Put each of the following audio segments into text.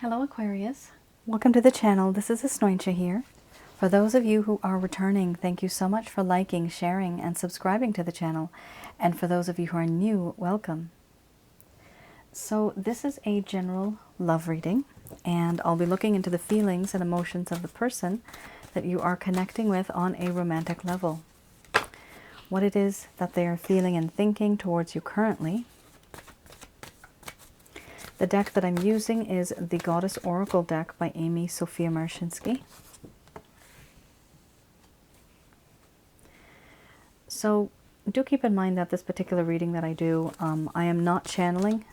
Hello Aquarius, welcome to the channel. This is Asnointia here. For those of you who are returning, thank you so much for liking, sharing, and subscribing to the channel. And for those of you who are new, welcome. So this is a general love reading, and I'll be looking into the feelings and emotions of the person that you are connecting with on a romantic level. What it is that they are feeling and thinking towards you currently. The deck that I'm using is the Goddess Oracle deck by Amy Sophia Marchinsky. So do keep in mind that this particular reading that I do, I am not channeling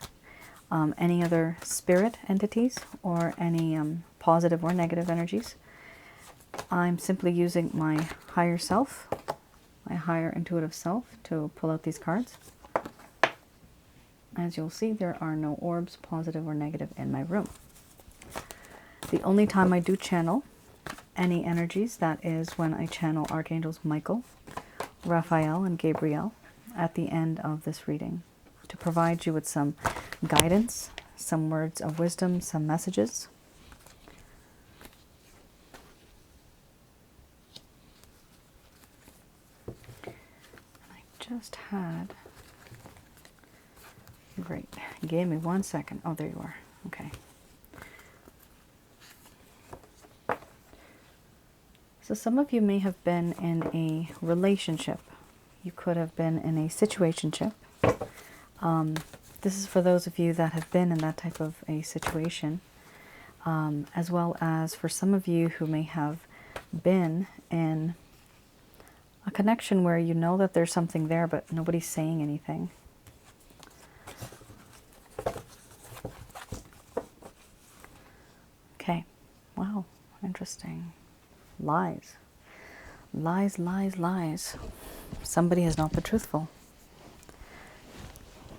any other spirit entities or any positive or negative energies. I'm simply using my higher self, my higher intuitive self, to pull out these cards. As you'll see, there are no orbs, positive or negative, in my room. The only time I do channel any energies, that is when I channel Archangels Michael, Raphael, and Gabriel at the end of this reading to provide you with some guidance, some words of wisdom, some messages. I just had... Great. Give me 1 second. Oh, there you are. Okay. So some of you may have been in a relationship. You could have been in a situationship. This is for those of you that have been in that type of a situation, as well as for some of you who may have been in a connection where you know that there's something there, but nobody's saying anything. Okay. Wow. Interesting. Lies. Lies, lies, lies. Somebody has not been truthful.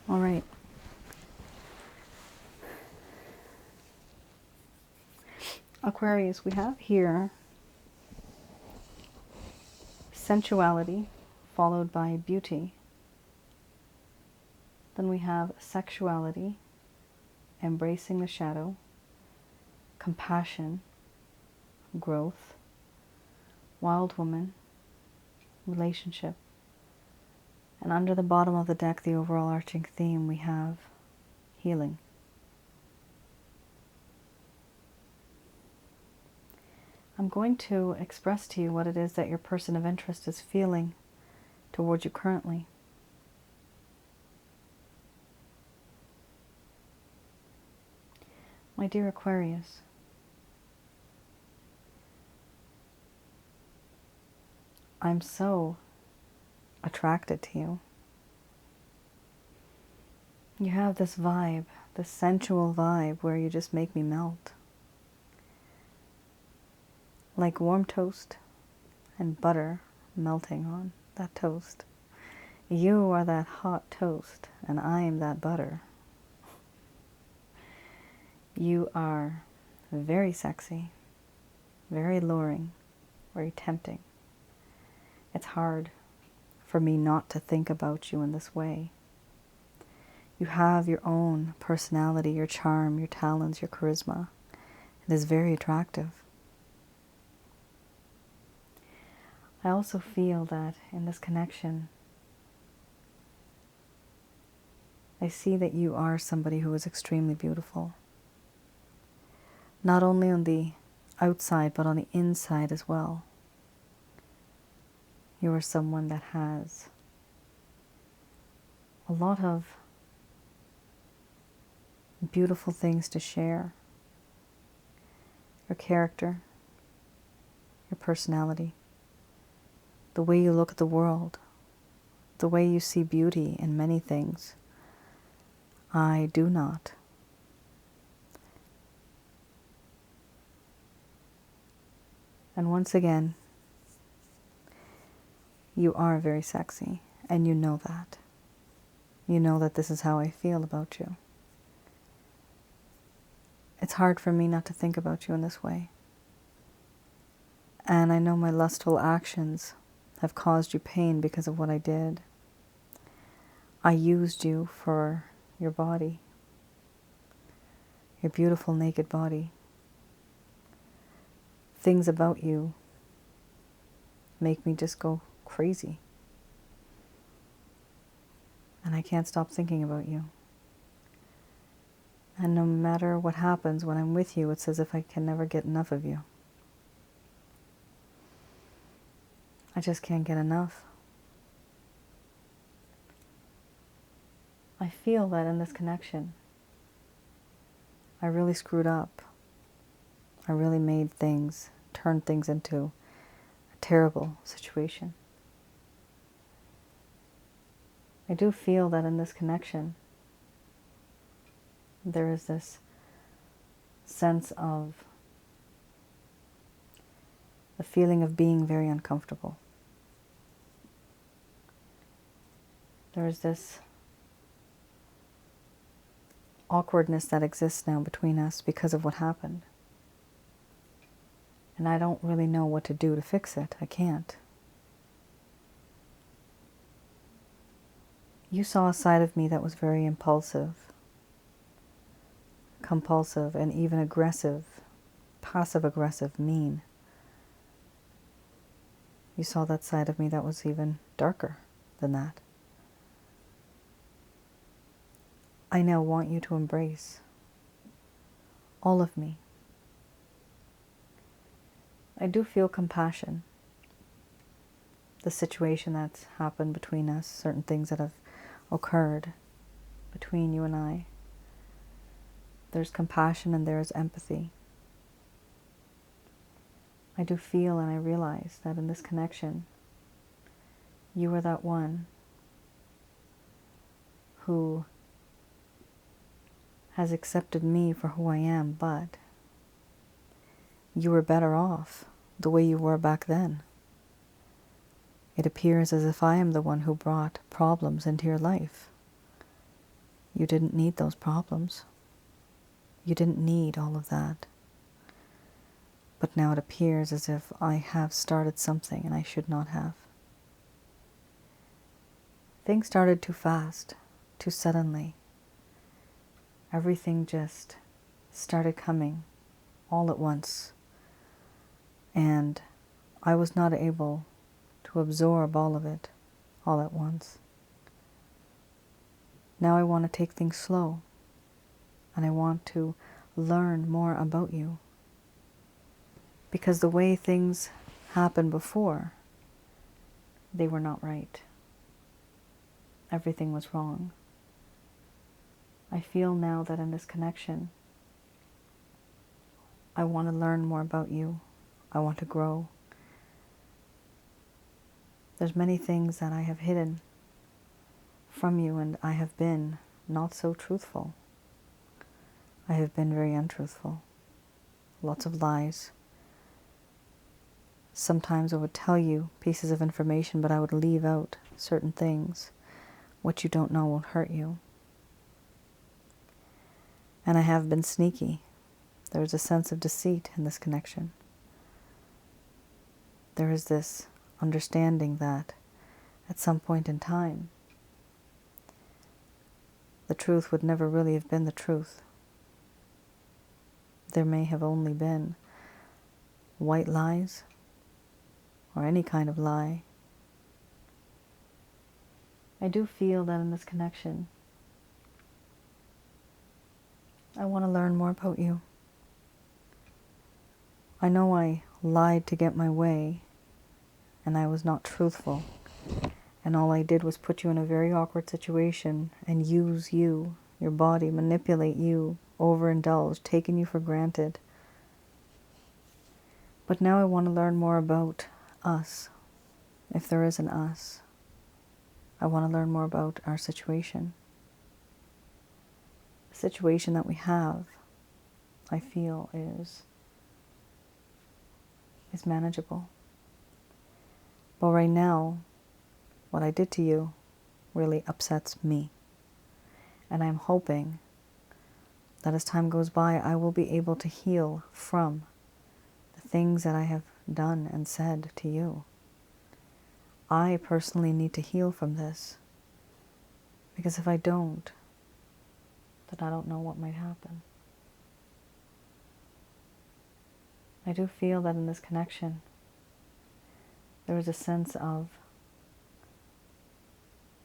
All right. Aquarius, we have here sensuality followed by beauty. Then we have sexuality, embracing the shadow, compassion, growth, wild woman, relationship. And under the bottom of the deck, the overall arching theme, we have healing. I'm going to express to you what it is that your person of interest is feeling towards you currently. My dear Aquarius, I'm so attracted to you. You have this vibe, this sensual vibe where you just make me melt. Like warm toast and butter melting on that toast. You are that hot toast and I am that butter. You are very sexy, very alluring, very tempting. It's hard for me not to think about you in this way. You have your own personality, your charm, your talents, your charisma. It is very attractive. I also feel that in this connection, I see that you are somebody who is extremely beautiful. Not only on the outside, but on the inside as well. You are someone that has a lot of beautiful things to share. Your character, your personality, the way you look at the world, the way you see beauty in many things. I do not. And once again, you are very sexy, and you know that. You know that this is how I feel about you. It's hard for me not to think about you in this way. And I know my lustful actions have caused you pain because of what I did. I used you for your body. your beautiful naked body. Things about you make me just go crazy. And I can't stop thinking about you. And no matter what happens when I'm with you, it's as if I can never get enough of you. I just can't get enough. I feel that in this connection, I really screwed up. I really turned things into a terrible situation. I do feel that in this connection, there is this sense of the feeling of being very uncomfortable. There is this awkwardness that exists now between us because of what happened. And I don't really know what to do to fix it. I can't. You saw a side of me that was very impulsive, compulsive, and even aggressive, passive-aggressive, mean. You saw that side of me that was even darker than that. I now want you to embrace all of me. I do feel compassion. The situation that's happened between us, certain things that have occurred between you and I. There's compassion and there's empathy. I do feel and I realize that in this connection, you are that one who has accepted me for who I am, but you were better off the way you were back then. It appears as if I am the one who brought problems into your life. You didn't need those problems. You didn't need all of that. But now it appears as if I have started something and I should not have. Things started too fast, too suddenly. Everything just started coming all at once. And I was not able to absorb all of it all at once. Now I want to take things slow. And I want to learn more about you. Because the way things happened before, they were not right. Everything was wrong. I feel now that in this connection, I want to learn more about you. I want to grow. There's many things that I have hidden from you, and I have been not so truthful. I have been very untruthful. Lots of lies. Sometimes I would tell you pieces of information, but I would leave out certain things. What you don't know won't hurt you. And I have been sneaky. There's a sense of deceit in this connection. There is this understanding that at some point in time, the truth would never really have been the truth. There may have only been white lies or any kind of lie. I do feel that in this connection, I want to learn more about you. I know I lied to get my way, and I was not truthful, and all I did was put you in a very awkward situation and use you, your body, manipulate you, overindulge, taking you for granted. But now I want to learn more about us, if there is an us. I want to learn more about our situation. The situation that we have, I feel, is manageable. But right now, what I did to you really upsets me. And I'm hoping that as time goes by, I will be able to heal from the things that I have done and said to you. I personally need to heal from this. Because if I don't, then I don't know what might happen. I do feel that in this connection, there is a sense of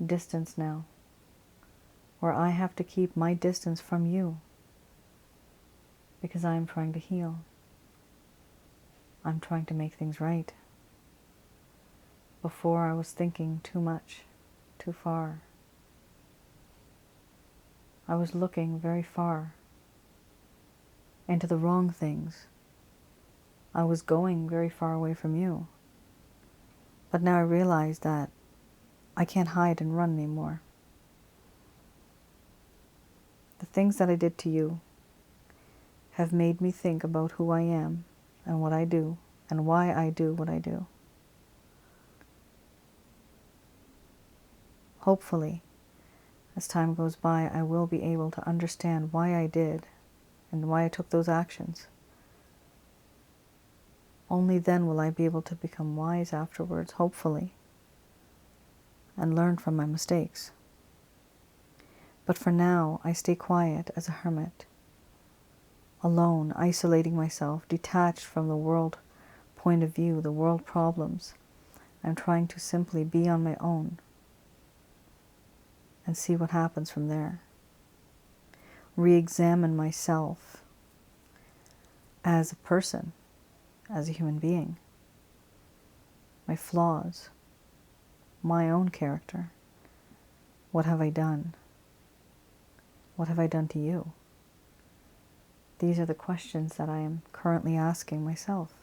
distance now, where I have to keep my distance from you because I am trying to heal. I'm trying to make things right. Before I was thinking too much, too far. I was looking very far into the wrong things. I was going very far away from you. But now I realize that I can't hide and run anymore. The things that I did to you have made me think about who I am and what I do and why I do what I do. Hopefully, as time goes by, I will be able to understand why I did and why I took those actions. Only then will I be able to become wise afterwards, hopefully, and learn from my mistakes. But for now, I stay quiet as a hermit, alone, isolating myself, detached from the world point of view, the world problems. I'm trying to simply be on my own and see what happens from there. Re-examine myself as a person, as a human being, my flaws, my own character. What have I done? What have I done to you? These are the questions that I am currently asking myself.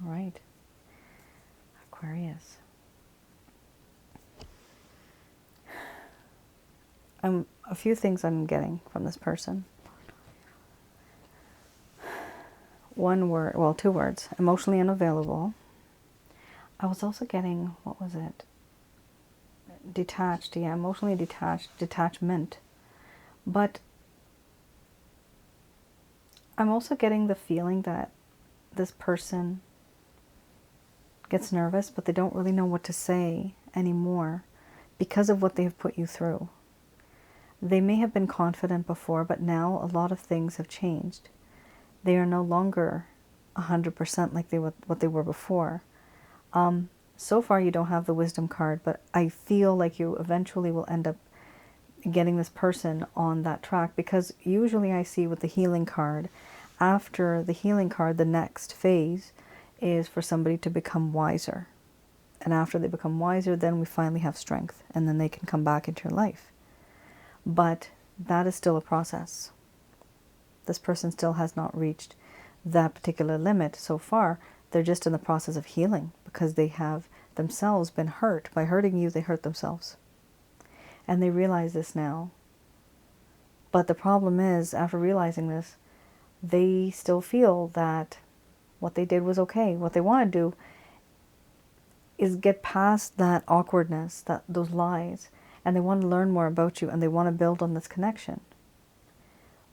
All right, Aquarius. A few things I'm getting from this person. One word, well, two words, emotionally unavailable. I was also getting, what was it? Detached, yeah, emotionally detached, detachment. But I'm also getting the feeling that this person gets nervous, but they don't really know what to say anymore because of what they've put you through. They may have been confident before, but now a lot of things have changed. They are no longer 100% like what they were before. So far you don't have the wisdom card, but I feel like you eventually will end up getting this person on that track, because usually I see with the healing card, after the healing card, the next phase is for somebody to become wiser. And after they become wiser, then we finally have strength, and then they can come back into your life. But that is still a process. This person still has not reached that particular limit so far. They're just in the process of healing because they have themselves been hurt. By hurting you, they hurt themselves. And they realize this now. But the problem is, after realizing this, they still feel that what they did was okay. What they want to do is get past that awkwardness, those lies, and they want to learn more about you, and they want to build on this connection.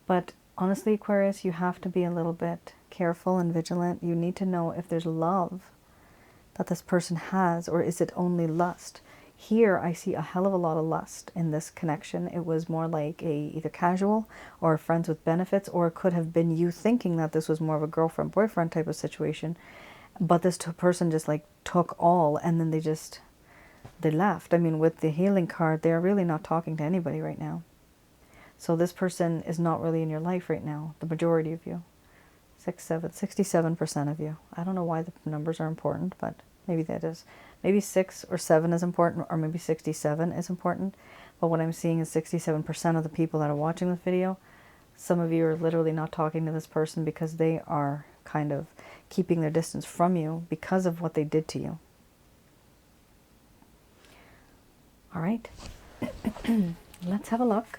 But honestly, Aquarius, you have to be a little bit careful and vigilant. You need to know if there's love that this person has, or is it only lust? Here I see a hell of a lot of lust in this connection. It was more like either casual or friends with benefits, or it could have been you thinking that this was more of a girlfriend-boyfriend type of situation, but this person just like took all, and then they left. I mean, with the healing card, they're really not talking to anybody right now. So this person is not really in your life right now, the majority of you. 67% of you. I don't know why the numbers are important, but maybe that is. Maybe 6 or 7 is important, or maybe 67 is important. But what I'm seeing is 67% of the people that are watching this video, some of you are literally not talking to this person because they are kind of keeping their distance from you because of what they did to you. All right. Let's have a look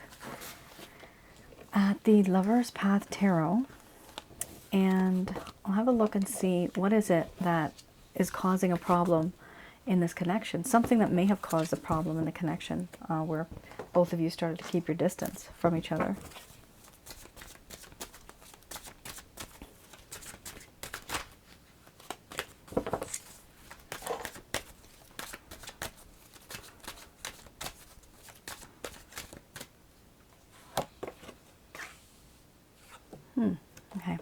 at the Lover's Path Tarot. And I'll have a look and see what is it that is causing a problem in this connection. Something that may have caused a problem in the connection where both of you started to keep your distance from each other. Okay.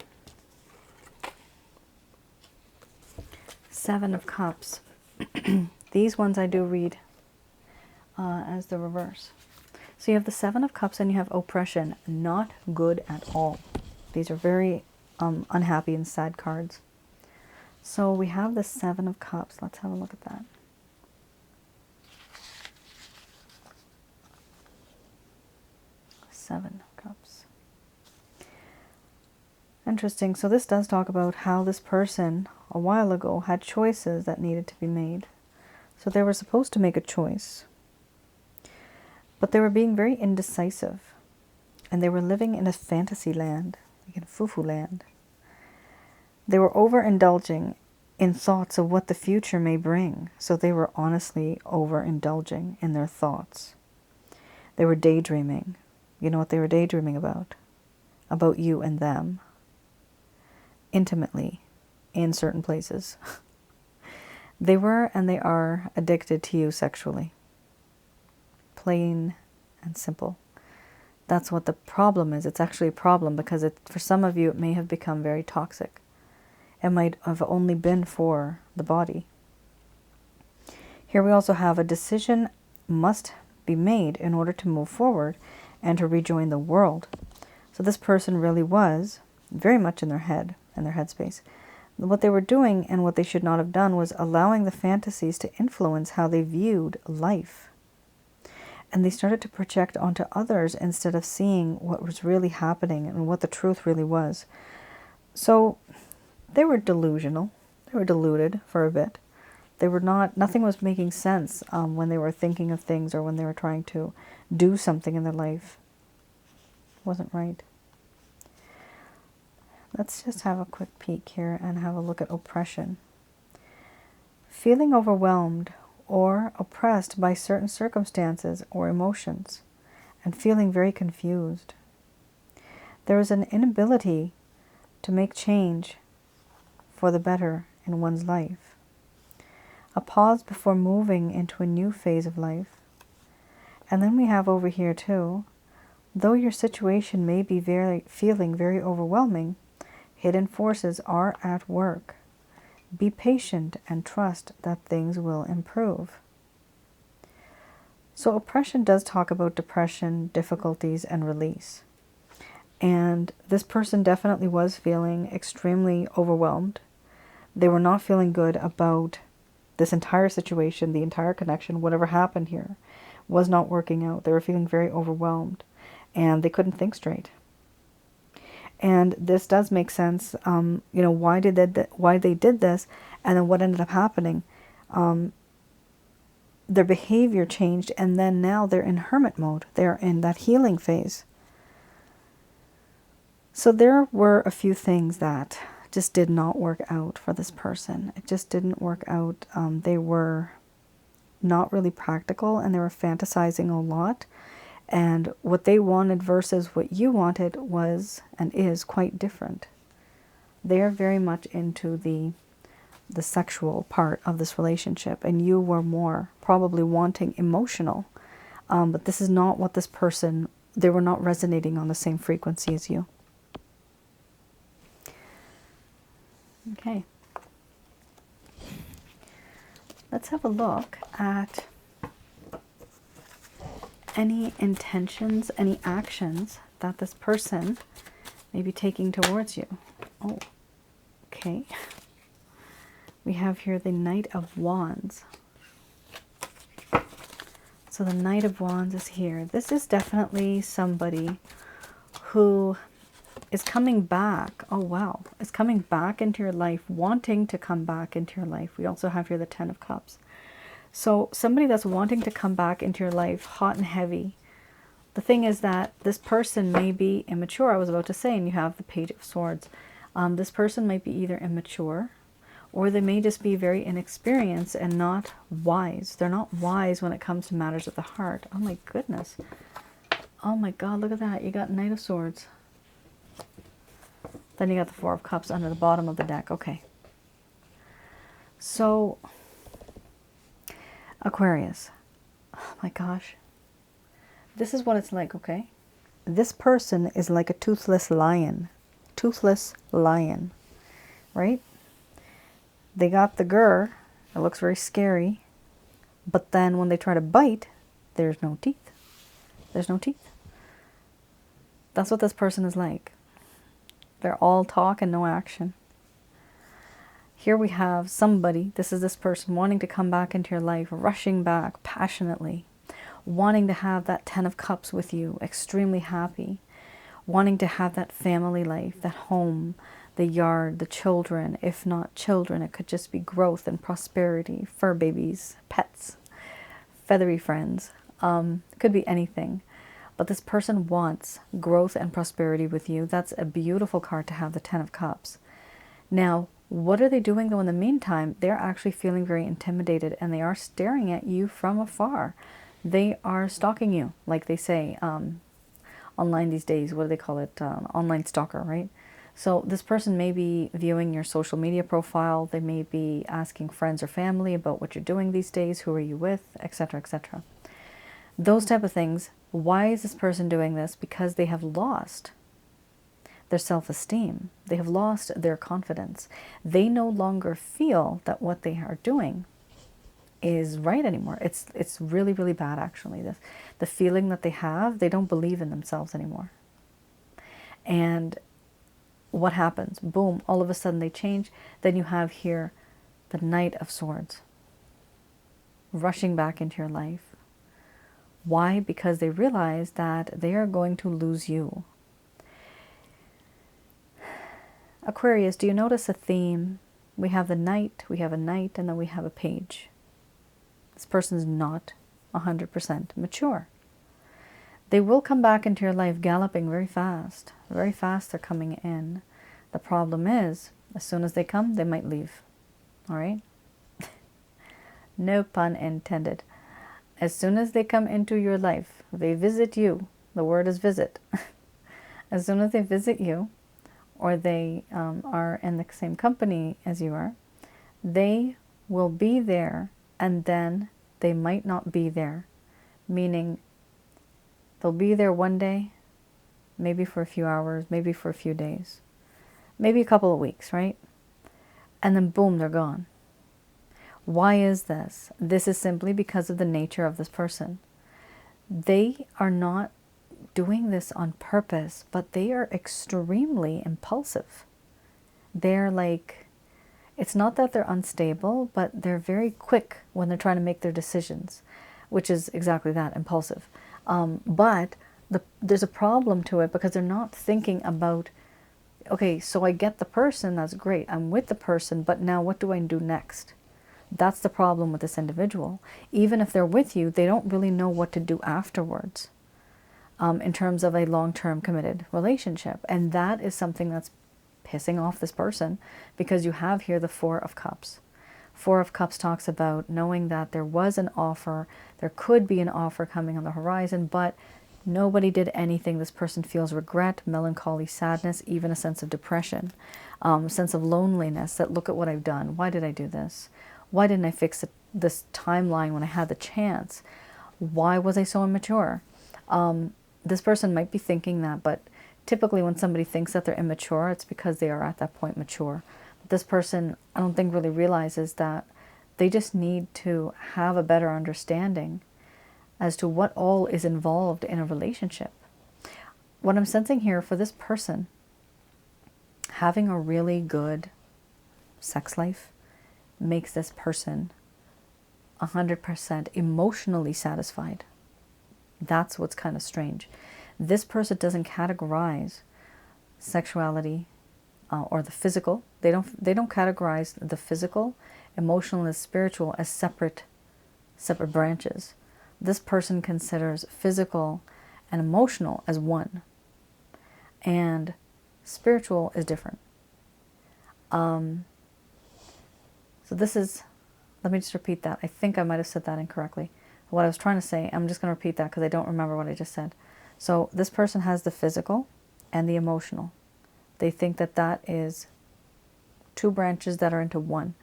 Seven of Cups. These ones I do read as the reverse. So you have the Seven of Cups and you have oppression. Not good at all. These are very unhappy and sad cards. So we have the Seven of Cups. Let's have a look at that. Seven of Cups. Interesting. So this does talk about how this person a while ago had choices that needed to be made. So they were supposed to make a choice, but they were being very indecisive, and they were living in a fantasy land, like in foo-foo land. They were overindulging in thoughts of what the future may bring, so they were honestly overindulging in their thoughts. They were daydreaming. You know what they were daydreaming about? About you and them. Intimately, in certain places. They were and they are addicted to you sexually. Plain and simple. That's what the problem is. It's actually a problem because for some of you it may have become very toxic. It might have only been for the body. Here we also have a decision must be made in order to move forward and to rejoin the world. So this person really was very much in their head, in their headspace. What they were doing and what they should not have done was allowing the fantasies to influence how they viewed life. And they started to project onto others instead of seeing what was really happening and what the truth really was. So they were delusional. They were deluded for a bit. They were not, nothing was making sense when they were thinking of things or when they were trying to do something in their life. It wasn't right. Let's just have a quick peek here and have a look at oppression. Feeling overwhelmed or oppressed by certain circumstances or emotions and feeling very confused. There is an inability to make change for the better in one's life. A pause before moving into a new phase of life. And then we have over here too, though your situation may be feeling very overwhelming, hidden forces are at work. Be patient and trust that things will improve. So oppression does talk about depression, difficulties, and release. And this person definitely was feeling extremely overwhelmed. They were not feeling good about this entire situation, the entire connection, whatever happened here was not working out. They were feeling very overwhelmed and they couldn't think straight. And this does make sense, you know, why they did this, and then what ended up happening. Their behavior changed, and then now they're in hermit mode. They're in that healing phase. So there were a few things that just did not work out for this person. It just didn't work out. They were not really practical, and they were fantasizing a lot. And what they wanted versus what you wanted was and is quite different. They're very much into the sexual part of this relationship, and you were more probably wanting emotional. But this is not what this person, they were not resonating on the same frequency as you. Okay. Let's have a look at any intentions, any actions that this person may be taking towards you. Oh, okay. We have here the Knight of Wands. So the Knight of Wands is here. This is definitely somebody who is coming back. Oh, wow. Is coming back into your life, wanting to come back into your life. We also have here the Ten of Cups. So somebody that's wanting to come back into your life, hot and heavy. The thing is that this person may be immature, I was about to say, and you have the Page of Swords. This person might be either immature, or they may just be very inexperienced and not wise. They're not wise when it comes to matters of the heart. Oh my goodness. Oh my God, look at that. You got Knight of Swords. Then you got the Four of Cups under the bottom of the deck. Okay. So Aquarius, oh my gosh, this is what it's like, okay? This person is like a toothless lion. toothless lion, right? They got the grr. It looks very scary. But then when they try to bite, there's no teeth. There's no teeth. That's what this person is like. They're all talk and no action. Here we have somebody, this is this person, wanting to come back into your life, rushing back passionately, wanting to have that 10 of Cups with you, extremely happy, wanting to have that family life, that home, the yard, the children. If not children, it could just be growth and prosperity, fur babies, pets, feathery friends. It could be anything. But this person wants growth and prosperity with you. That's a beautiful card to have, the 10 of Cups. Now, what are they doing though in the meantime? They're actually feeling very intimidated, and they are staring at you from afar. They are stalking you, like they say online these days. What do they call it? Online stalker, right? So this person may be viewing your social media profile. They may be asking friends or family about what you're doing these days, who are you with, etc., etc. Those type of things. Why is this person doing this? Because they have lost their self-esteem. They have lost their confidence. They no longer feel that what they are doing is right anymore. It's really, really bad, actually. The feeling that they have, they don't believe in themselves anymore. And what happens? Boom, all of a sudden they change. Then you have here the Knight of Swords rushing back into your life. Why? Because they realize that they are going to lose you. Aquarius, do you notice a theme? We have the Knight, we have a Knight, and then we have a Page. This person's not 100% mature. They will come back into your life galloping very fast. Very fast they're coming in. The problem is, as soon as they come, they might leave. All right? No pun intended. As soon as they come into your life, they visit you. The word is visit. As soon as they visit you, or they are in the same company as you are, they will be there, and then they might not be there. Meaning, they'll be there one day, maybe for a few hours, maybe for a few days, maybe a couple of weeks, right? And then boom, they're gone. Why is this? This is simply because of the nature of this person. They are not doing this on purpose, but they are extremely impulsive. They're like, it's not that they're unstable, but they're very quick when they're trying to make their decisions, which is exactly that, impulsive. But there's a problem to it because they're not thinking about, okay, so I get the person, that's great, I'm with the person, but now what do I do next? That's the problem with this individual. Even if they're with you, they don't really know what to do afterwards. In terms of a long-term committed relationship. And that is something that's pissing off this person, because you have here the Four of Cups. Four of Cups talks about knowing that there was an offer, there could be an offer coming on the horizon, but nobody did anything. This person feels regret, melancholy, sadness, even a sense of depression, a sense of loneliness, that look at what I've done. Why did I do this? Why didn't I fix this timeline when I had the chance? Why was I so immature? This person might be thinking that, but typically when somebody thinks that they're immature, it's because they are at that point mature. But this person, I don't think, really realizes that they just need to have a better understanding as to what all is involved in a relationship. What I'm sensing here for this person, having a really good sex life makes this person 100% emotionally satisfied. That's what's kind of strange. This person doesn't categorize sexuality or the physical. They don't categorize the physical, emotional, and spiritual as separate branches. This person considers physical and emotional as one, and spiritual is different. So this is, let me just repeat that. I think I might have said that incorrectly. What I was trying to say, I'm just going to repeat that because I don't remember what I just said. So this person has the physical and the emotional. They think that that is two branches that are into one.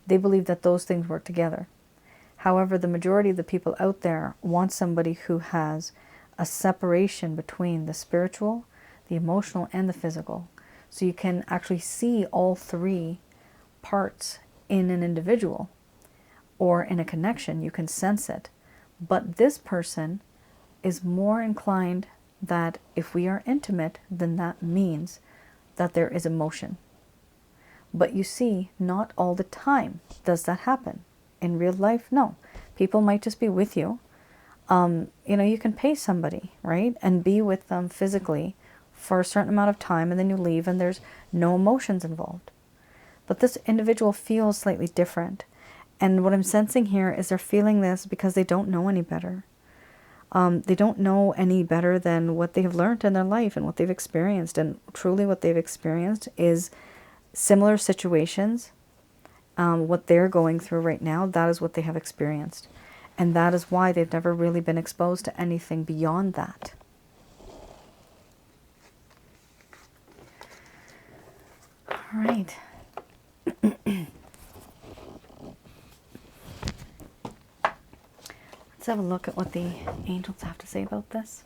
They believe that those things work together. However, the majority of the people out there want somebody who has a separation between the spiritual, the emotional, and the physical. So you can actually see all three parts in an individual or in a connection. You can sense it. But this person is more inclined that if we are intimate, then that means that there is emotion. But you see, not all the time does that happen. In real life, no. People might just be with you. You can pay somebody, right? And be with them physically for a certain amount of time, and then you leave and there's no emotions involved. But this individual feels slightly different. And what I'm sensing here is they're feeling this because they don't know any better. They don't know any better than what they have learned in their life and what they've experienced. And truly what they've experienced is similar situations. What they're going through right now, that is what they have experienced. And that is why they've never really been exposed to anything beyond that. All right. Let's have a look at what the angels have to say about this.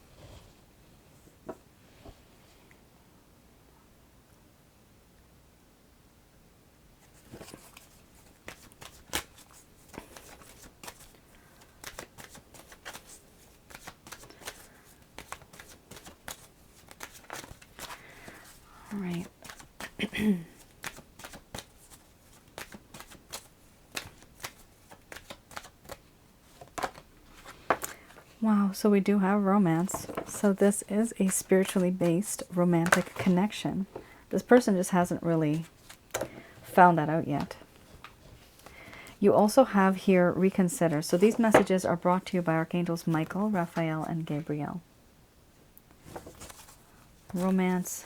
All right. Wow, so we do have romance. So this is a spiritually based romantic connection. This person just hasn't really found that out yet. You also have here reconsider. So these messages are brought to you by Archangels Michael, Raphael, and Gabriel. Romance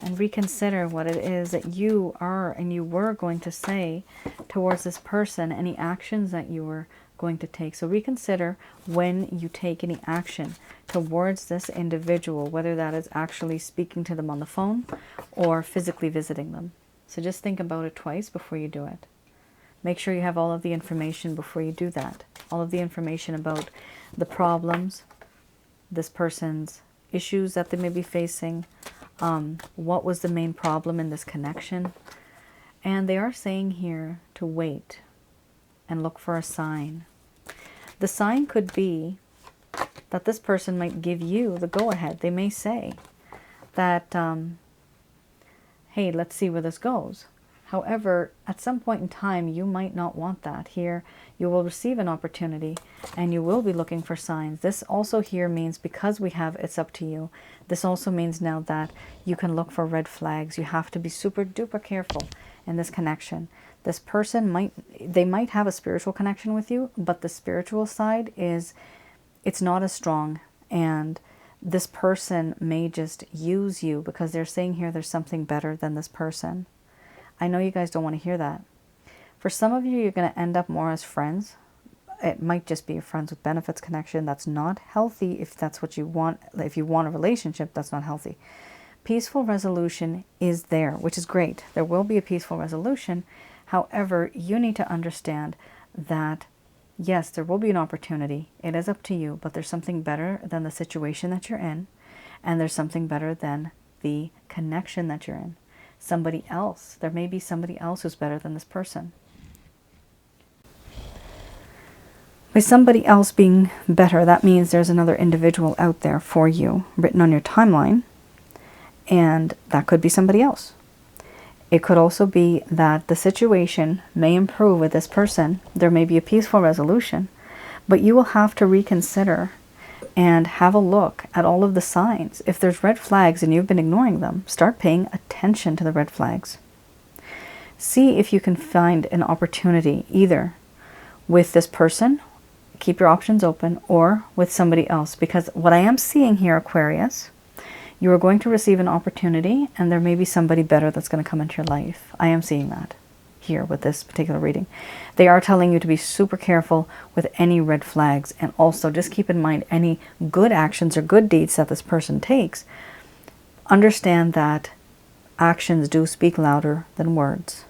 and reconsider what it is that you are and you were going to say towards this person, any actions that you were going to take. So reconsider when you take any action towards this individual, whether that is actually speaking to them on the phone or physically visiting them. So just think about it twice before you do it. Make sure you have all of the information before you do that. All of the information about the problems, this person's issues that they may be facing, what was the main problem in this connection. And they are saying here to wait and look for a sign. The sign could be that this person might give you the go-ahead. They may say that, hey, let's see where this goes. However, at some point in time, you might not want that. Here, you will receive an opportunity and you will be looking for signs. This also here means, because we have it's up to you, this also means now that you can look for red flags. You have to be super duper careful in this connection. This person might have a spiritual connection with you, but the spiritual side it's not as strong. And this person may just use you because they're saying here there's something better than this person. I know you guys don't want to hear that. For some of you, you're going to end up more as friends. It might just be a friends with benefits connection. That's not healthy if that's what you want. If you want a relationship, that's not healthy. Peaceful resolution is there, which is great. There will be a peaceful resolution. However, you need to understand that, yes, there will be an opportunity. It is up to you, but there's something better than the situation that you're in. And there's something better than the connection that you're in. Somebody else. There may be somebody else who's better than this person. By somebody else being better, that means there's another individual out there for you, written on your timeline, and that could be somebody else. It could also be that the situation may improve with this person. There may be a peaceful resolution, but you will have to reconsider and have a look at all of the signs. If there's red flags and you've been ignoring them, start paying attention to the red flags. See if you can find an opportunity either with this person, keep your options open, or with somebody else. Because what I am seeing here, Aquarius, you are going to receive an opportunity and there may be somebody better that's going to come into your life. I am seeing that here with this particular reading. They are telling you to be super careful with any red flags, and also just keep in mind any good actions or good deeds that this person takes. Understand that actions do speak louder than words,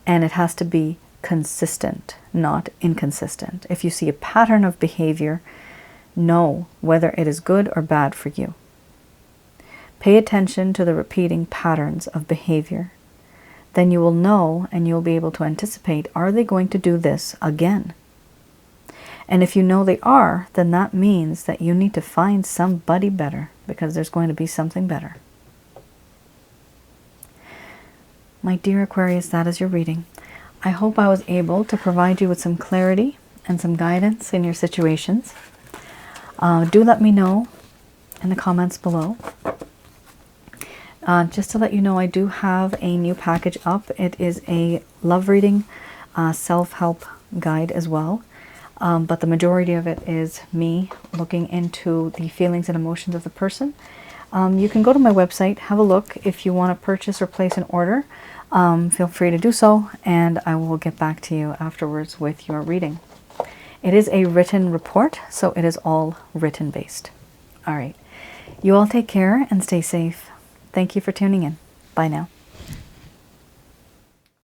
and it has to be consistent, not inconsistent. If you see a pattern of behavior, know whether it is good or bad for you. Pay attention to the repeating patterns of behavior. Then you will know and you'll be able to anticipate, are they going to do this again? And if you know they are, then that means that you need to find somebody better, because there's going to be something better. My dear Aquarius, that is your reading. I hope I was able to provide you with some clarity and some guidance in your situations. Do let me know in the comments below. Just to let you know, I do have a new package up. It is a love reading, self-help guide as well. But the majority of it is me looking into the feelings and emotions of the person. You can go to my website, have a look. If you want to purchase or place an order, feel free to do so, and I will get back to you afterwards with your reading. It is a written report, so it is all written based. All right. You all take care and stay safe. Thank you for tuning in. Bye now.